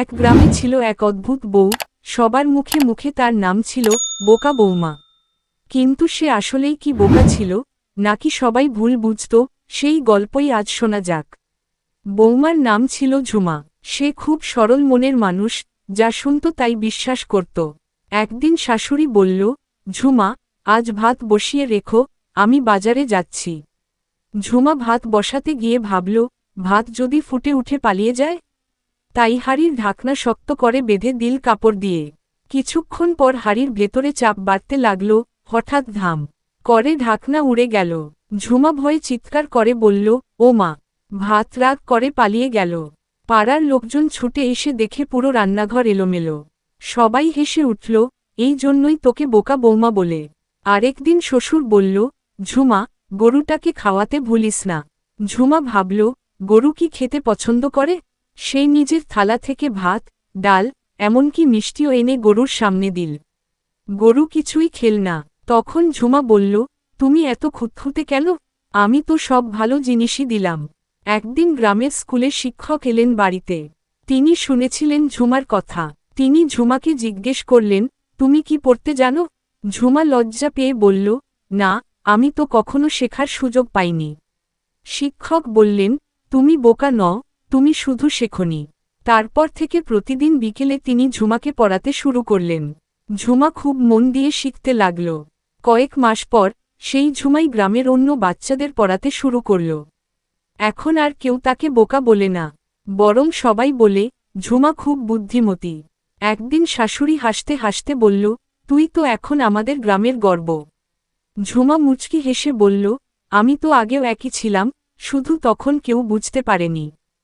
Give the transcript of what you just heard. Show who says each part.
Speaker 1: এক গ্রামে ছিল এক অদ্ভুত বউ, সবার মুখে মুখে তার নাম ছিল বোকা বৌমা। কিন্তু সে আসলেই কি বোকা ছিল, নাকি সবাই ভুল বুঝত, সেই গল্পই আজ শোনা যাক। বৌমার নাম ছিল ঝুমা। সে খুব সরল মনের মানুষ, যা শুনত তাই বিশ্বাস করত। একদিন শাশুড়ি বলল, ঝুমা, আজ ভাত বসিয়ে রেখো, আমি বাজারে যাচ্ছি। ঝুমা ভাত বসাতে গিয়ে ভাবল, ভাত যদি ফুটে উঠে পালিয়ে যায়। তাই হাঁড়ির ঢাকনা শক্ত করে বেঁধে দিল কাপড় দিয়ে। কিছুক্ষণ পর হাঁড়ির ভেতরে চাপ বাড়তে লাগল, হঠাৎ ধাম করে ঢাকনা উড়ে গেল। ঝুমা ভয়ে চিৎকার করে বলল, ও মা, ভাত রাগ করে পালিয়ে গেল। পাড়ার লোকজন ছুটে এসে দেখে পুরো রান্নাঘর এলোমেলো। সবাই হেসে উঠল, এই জন্যই তোকে বোকা বৌমা বলে। আরেকদিন শ্বশুর বলল, ঝুমা, গরুটাকে খাওয়াতে ভুলিস না। ঝুমা ভাবল, গরু কি খেতে পছন্দ করে? সেই নিজের থালা থেকে ভাত, ডাল, এমনকি মিষ্টিও এনে গরুর সামনে দিল। গরু কিছুই খেল না। তখন ঝুমা বলল, তুমি এত খুঁতখুঁতে কেন? আমি তো সব ভালো জিনিসই দিলাম। একদিন গ্রামের স্কুলে শিক্ষক এলেন বাড়িতে। তিনি শুনেছিলেন ঝুমার কথা। তিনি ঝুমাকে জিজ্ঞেস করলেন, তুমি কি পড়তে জানো? ঝুমা লজ্জা পেয়ে বলল, না, আমি তো কখনো শেখার সুযোগ পাইনি। শিক্ষক বললেন, তুমি বোকা নও, তুমি শুধু শেখনি। তারপর থেকে প্রতিদিন বিকেলে তিনি ঝুমাকে পড়াতে শুরু করলেন। ঝুমা খুব মন দিয়ে শিখতে লাগল। কয়েক মাস পর সেই ঝুমাই গ্রামের অন্য বাচ্চাদের পড়াতে শুরু করল। এখন আর কেউ তাকে বোকা বলে না, বরং সবাই বলে, ঝুমা খুব বুদ্ধিমতী। একদিন শাশুড়ি হাসতে হাসতে বলল, তুই তো এখন আমাদের গ্রামের গর্ব। ঝুমা মুচকি হেসে বলল, আমি তো আগেও একই ছিলাম, শুধু তখন কেউ বুঝতে পারেনি।